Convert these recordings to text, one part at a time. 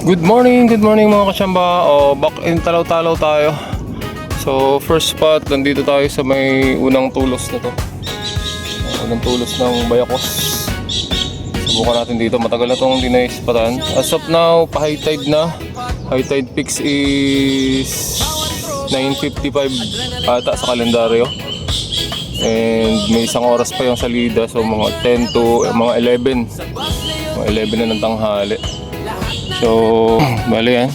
Good morning mga kachamba. Back in Talaw-Talaw tayo. So first spot, nandito tayo sa may unang tulos na to. Unang tulos ng Bayakos. Subukan natin dito, matagal na itong hindi naispatan. As of now, pa-high tide na. High tide peaks is 9:55 ata sa kalendaryo. And may isang oras pa yung salida, so mga 10 to mga 11. Mga 11 na ng tanghali. So, bali yan.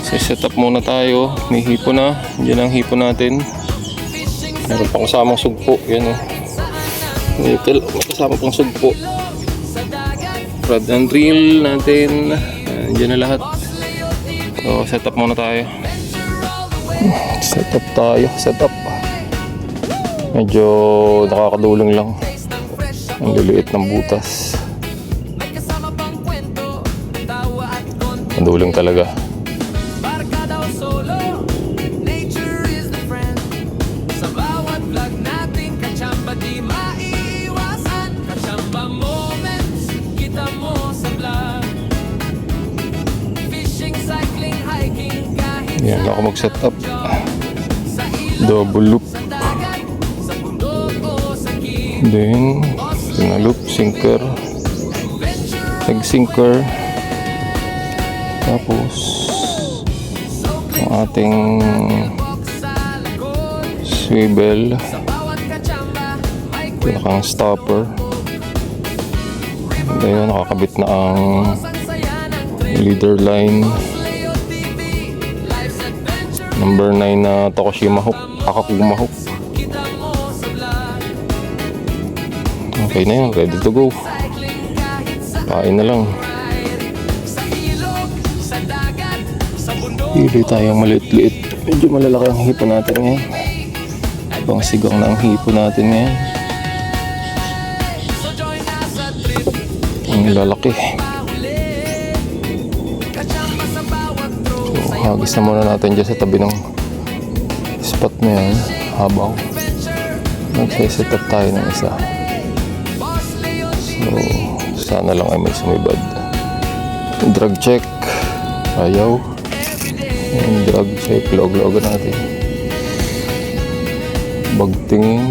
Set up muna tayo. May hipo na. Diyan ang hipo natin. Meron pang kasamang sugpo. Yan o. May kasama pang sugpo. Rod and reel natin. Diyan na lahat. So, set up muna tayo. Set up tayo. Set up. Medyo nakakaduling lang. Ang liliit ng butas. Duling talaga. Yan ako mag-set up. Double loop. Then loop, sinker. Leg sinker. Tapos ang ating swivel, pinakang stopper. Ngayon nakakabit na ang leader line number 9 na Tokushima hook, Akakuguma hook. Okay na yun, ready to go. Kain na lang. Pili tayong maliit-liit. Medyo malalaki ang hipo natin ngayon. Ibang sigang na ang hipo natin ngayon. Ang lalaki. So, hagis na muna natin dyan sa tabi ng spot na yan. Habang mag-set up tayo ng isa. So, sana lang ay may sumibad. Drag check. Ayaw. Yung drag check, log-logan natin. Bagtingin.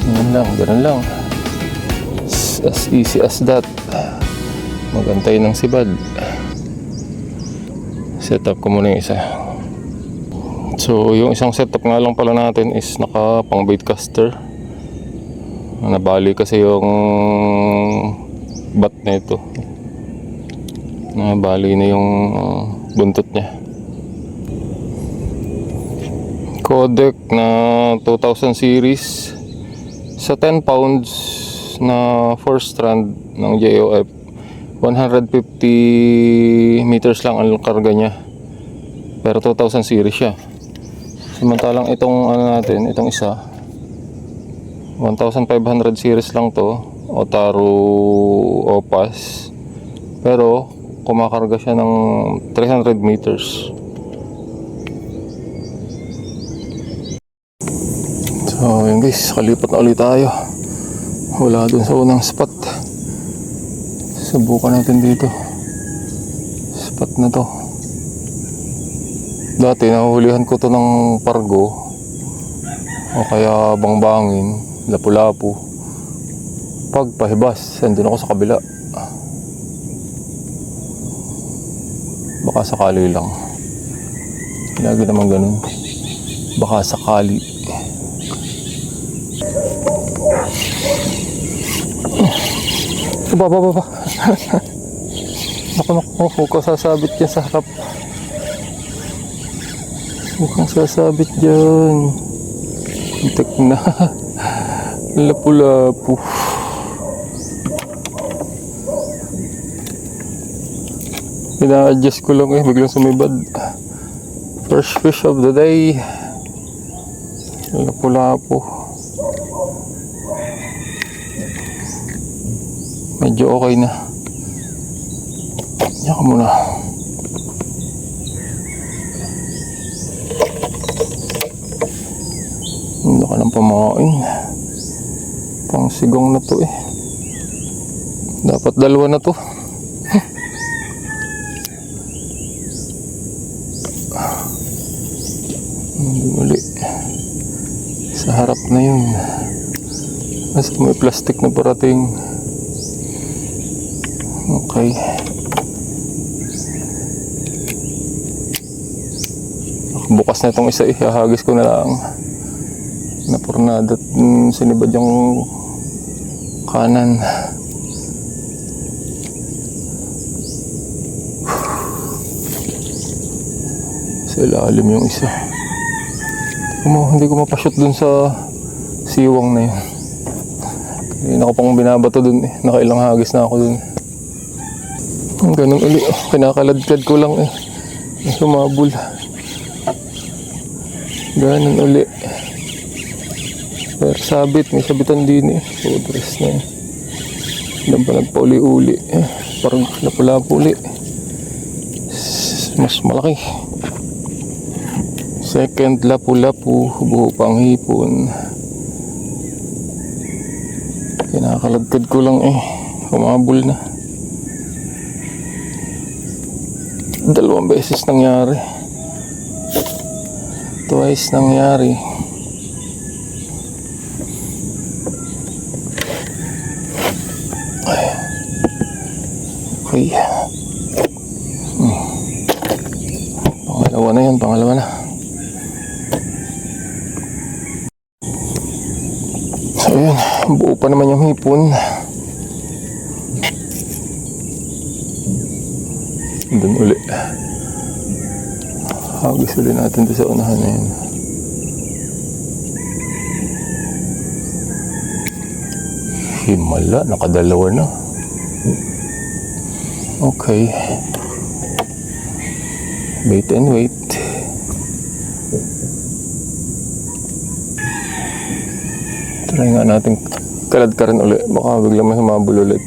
Ganun lang. As easy as that. Magantay ng sibad. Setup ko muna yung isa. So, yung isang setup nga lang pala natin is naka pang bait caster. Nabali kasi yung bat na ito. Nabali na yung buntot niya. Codec na 2000 series sa 10 pounds na 4 strand ng JOF, 150 meters lang ang karga niya, pero 2000 series siya. Samantalang itong natin, itong isa 1500 series lang to, Otaru Opas, pero kumakarga siya ng 300 meters. So yun guys, kalipat na ulit tayo. Wala dun sa unang spot. Subukan natin dito. Spot na to. Dati nahuhulihan ko to ng pargo o kaya bangbangin, lapu-lapu. Pag pahibas, andun ako sa kabila. Baka sakali lang. Lagi naman ganun. Baka sakali. Baba. Naku, kung sasabit yan sa harap. Mukhang sasabit dyan. Itik na. Lapu-lapu. Ina-adjust ko lang biglang sumibad. First fish of the day. Lapu-lapu. Medyo okay na. Diyan ka muna. Hindi ka nang pamakain. Pang sigong na to eh. Dapat dalawa na to. Nandun uli. Sa harap na yun. Nasa may plastic na parating. Okay. Bukas na itong isa, ihahagis ko na lang. Napurnada at sinibad yung kanan. Sa ilalim yung isa. Hindi ko mapashoot dun sa siwang na yun. Kanina ko pang binabato dun eh. Nakailang hagis na ako dun. Ganun uli. Kinakaladkad ko lang eh. Sumabol. Ganun uli. Pero sabit. May sabitan din eh. Podres na eh. Ilan pa nagpauli-uli eh. Parang napula-puli. Mas malaki. Second lapu-lapu, buho pang hipon. Kinakaladkad ko lang eh. Humabol na. 2 beses nangyari. Twice nangyari. Ay. Okay. Pangalawa na yun, pangalawa na. So yun, buo pa naman yung hipon. Doon uli. Hagis uli natin doon sa unahan na yun. Himala, nakadalawa na. Okay. Wait and wait. Try nga natin kalad ka rin ulit. Baka biglang may humabol ulit.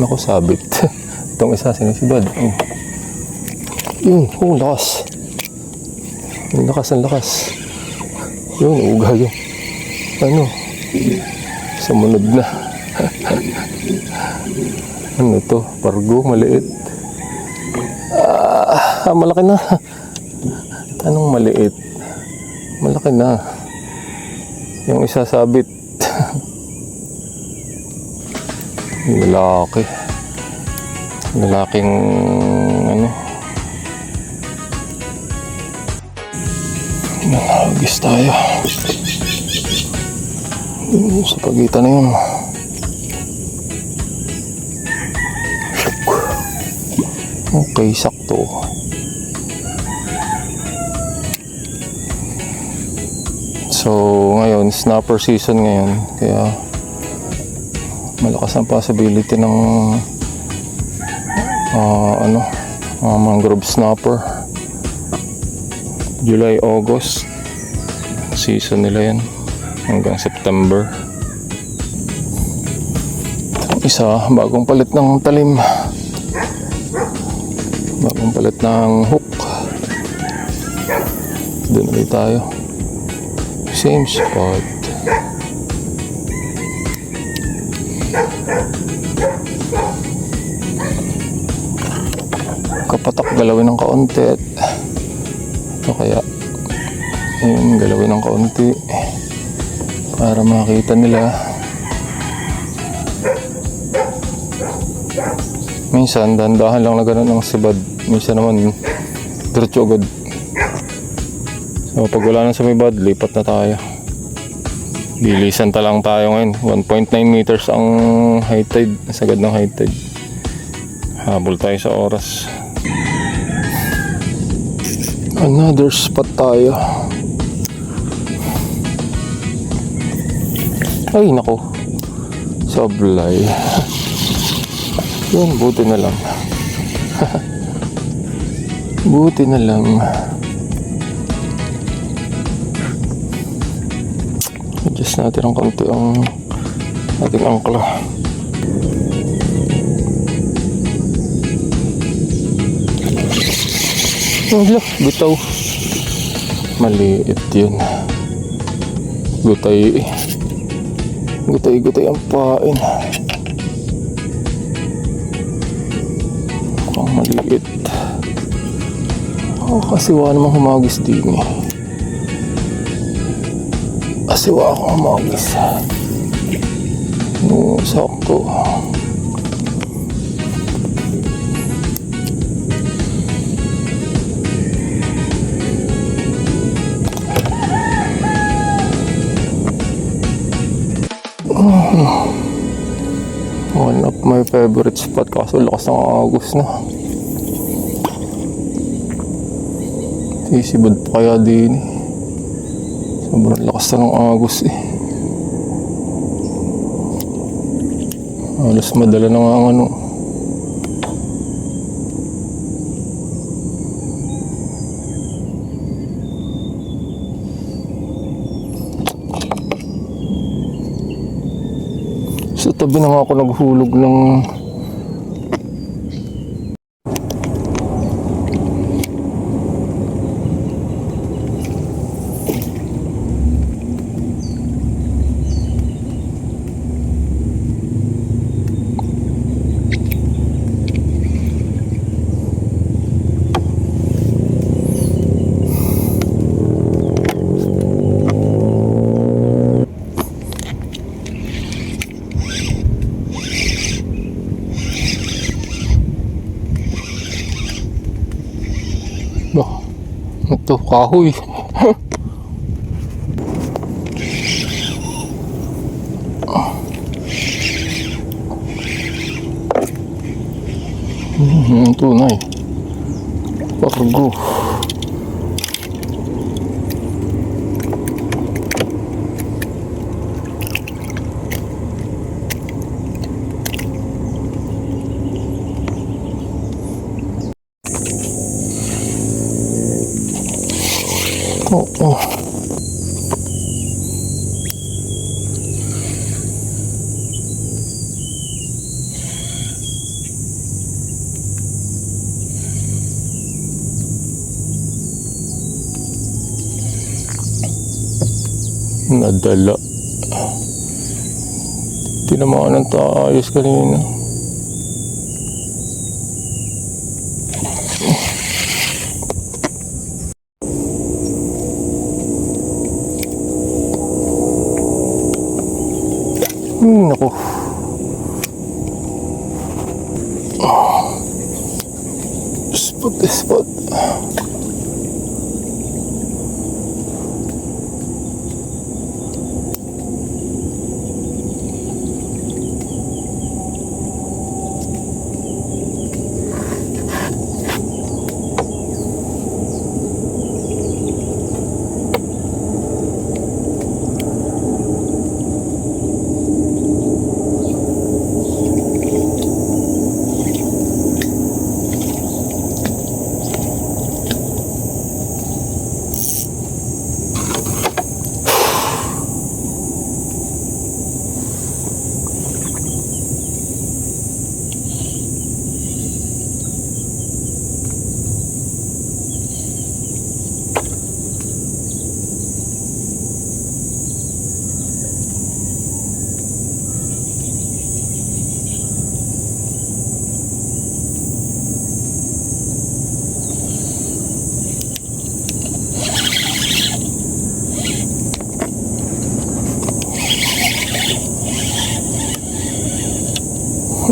Naku, sabit. Itong isa sinisibad. Lakas. Ang lakas, ang lakas. Yun, uga yun. Ano? Sumunod na. Ano to? Pargo, maliit. Malaki na. Anong maliit? Malaki na. Yung isa sabit. Lalaki. Lalaking ano. Nalagis tayo. Sa pagitan na yun. Okay, sakto. So, ngayon, snapper season ngayon. Kaya, malakas ang possibility ng mangrove snapper. July, August. Season nila yan. Hanggang September. Isa, bagong palit ng talim. Bagong palit ng hook. Doon ulit tayo. Same spot. Kapatak galawin ng kaunti. Ito kaya yun, galawin ng kaunti para makita nila. Minsan dahan-dahan lang na gano'n ng sibad. Minsan naman diretso agad. So pag wala na sa may bad, lipat na tayo. Bilisan ta lang tayo ngayon. 1.9 meters ang high tide. Sagad ng high tide. Habol tayo sa oras. Another spot tayo. Ay nako. Sablay. Yun, buti na lang. Buti na lang. Adjust natin ang konti ang ating angkla. Wala, bitaw. Maliit yun. Gutay. Gutay ang pain. Ang maliit. Oh, kasiwa naman humagis din eh. Kasiwa ako humagis. Sakto. One of my favorite spot, kaso lakas ng agos na. Sisibad pa kaya din eh. Sobrang lakas na ng agos eh. Halos madala na nga ang ano. Sa tabi na nga ako naghulog ng ito, kahoy. Tunay. Pargo. Oo. Nadala. Tinamaan ng taayos kanina. Naku. Spot.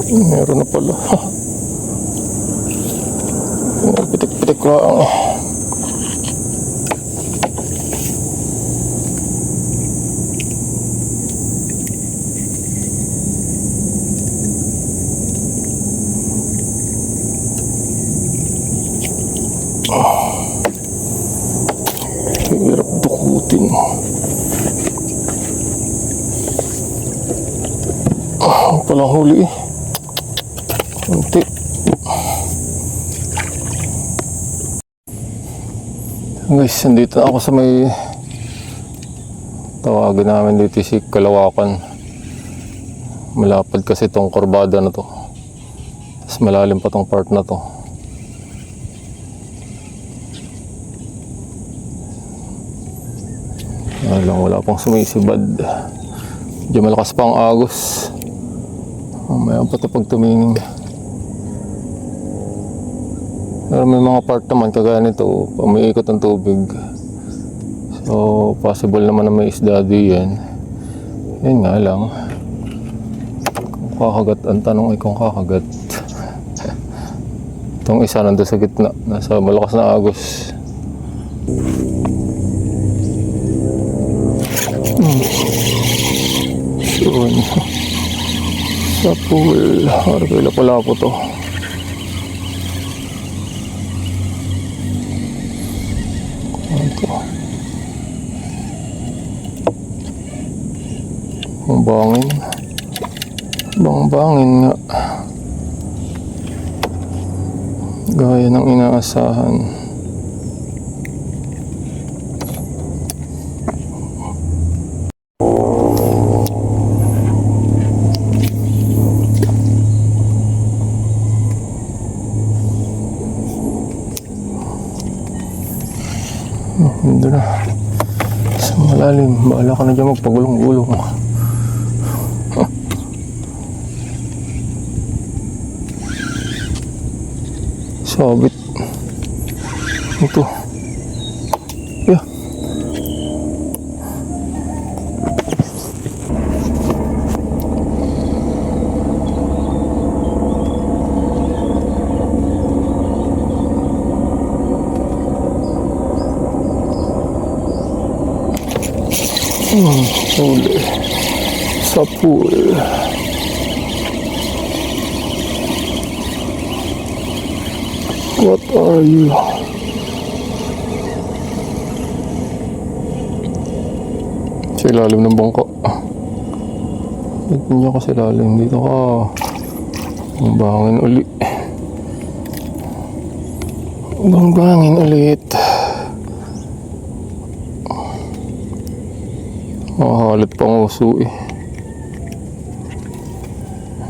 Meron na pala. Pitik-pitik lang. Hirap dukutin. Palang huli eh. Kunti. Guys, nandito ako sa may tawagin namin dito si Kalawakan. Malapad kasi itong kurbada na to. Tapos malalim pa tong part na to. Wala pang sumisibad. Diyan malakas pa ang agos. Mamaya pa ito pag tumingin. Pero may mga part naman kagaya nito, umiikot ang tubig. So, possible naman na may isda diyan. Yun nga lang. Kung kakagat, ang tanong ay kung kakagat. Itong isa nandun sa gitna, nasa malakas na agos. Yun. Sa pool. Harapay lapo-lapo to. Ito. Ang bangin. Bang-bangin nga. Gaya ng inaasahan. Hindi na. Sa malalim. Bahala ka na dyan magpagulong-gulong. Sabit. Ito. Yeah. Huli. Sa pool. What are you? Sa ilalim ng bangka. Dito niya ka sa ilalim. Dito ka. Ang bangin uli. Ang bangin ulit. Makahalit pang uso eh.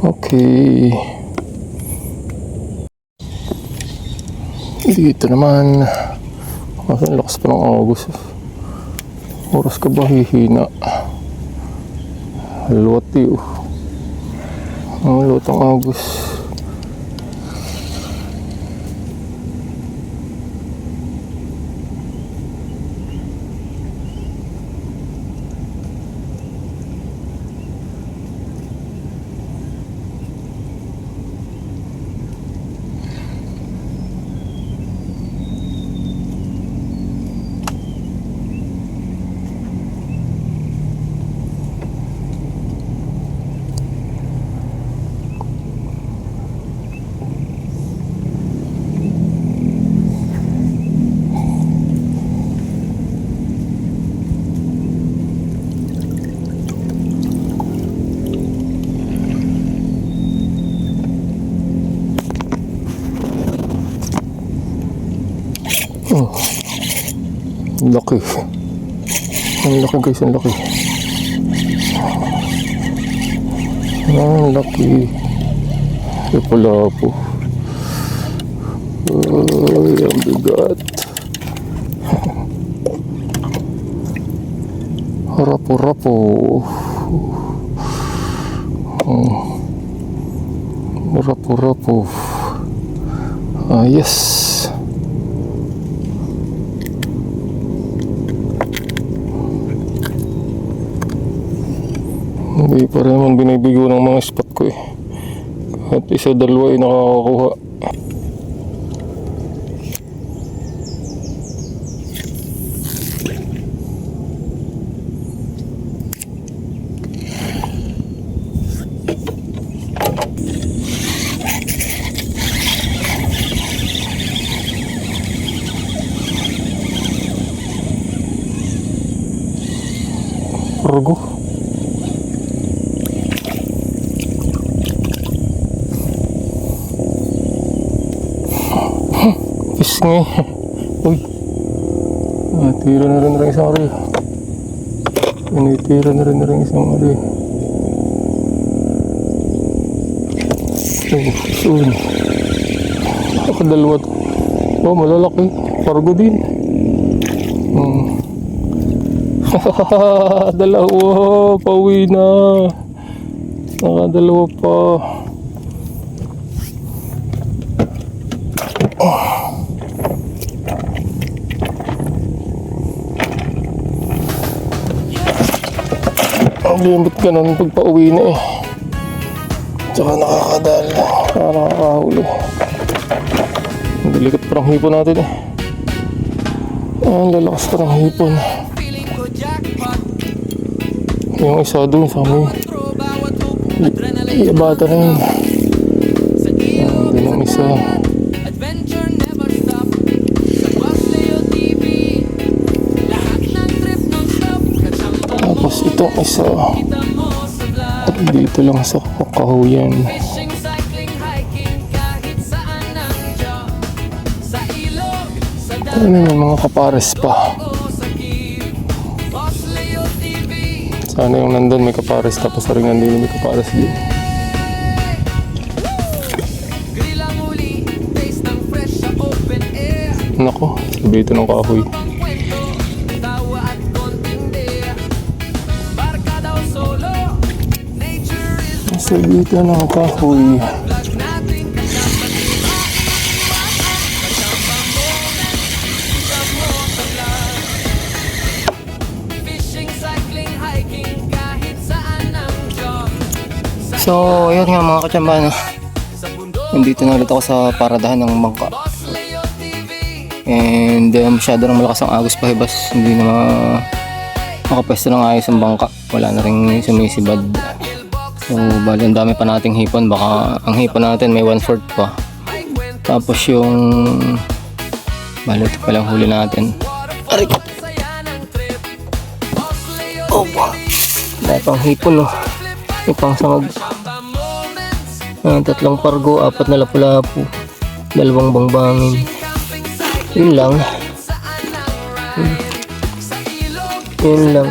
Okay. Dito naman. Kasi lakas pa ng agos. Oras ka ba hihina? Halwati oh. Ang halwat ang agos. Oh, ang laki. Ang laki guys, ang laki. Ang laki. Lapo-lapo. Ay, ang bigat. Rapo-rapo. Rapo-rapo. Ah, yes. Hindi pa rin naman binibigo ng mga spot ko eh. At isa dalawa ay nakakakuha. Cargo. Pisngi. Uy. Tira na rin isang ari. Tira na rin isang ari. Soon. Nakadalawa. Oh, malalaki. Cargo din. Dalawa. Pauwi na. Nakadalawa pa. Ang limot ka nun pag pauwi na eh. Tsaka nakakadal. Para nakakahuli. Ang dalikat pa ng hipon natin eh. Ang lalakas pa ng hipon. Yung isa doon sa amin. Iyabata na yun. Doon yung isa. Tapos itong isa. Dito lang sa kahuyan. Ano may mga kapares pa. Sana yung nandun may kapares tapos sa ring nandun may kapares din. Nako, sabi ito ng kahoy. Sabi ito ng kahoy. So, ayun nga mga kachamba, no? Nandito na ulit ako sa paradahan ng bangka. And masyado nang malakas ang agos pahibas. Hindi na makapwesto ng ayos ang bangka. Wala na rin sumisibad. So, bali ang dami pa nating hipon. Baka ang hipon natin may 1/4 pa. Tapos yung bali ito palang huli natin. Aray ko! Oh, wow! Dahil pang hipon, no? May pang sangag. 3 pargo, 4 na lapu-lapu, 2 bangbangin. Yun lang. Yun lang.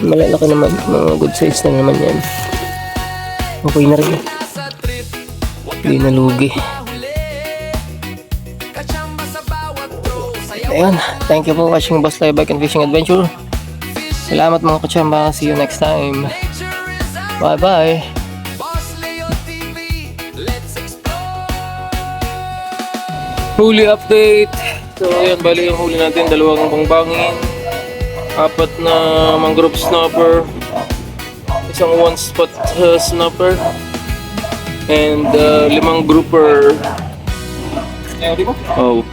Malalaki naman, mga good size na naman yan. Okay na rin. Hindi nalugi. Ayun, thank you for watching Boss Live Bike and Fishing Adventure. Salamat mga kachamba. See you next time. Bye bye. Huli update. So ayan, bali yung huli natin. 2 bangbangin, 4 na mangrove snapper, 1 one-spot snapper, and 5 grouper. Oh.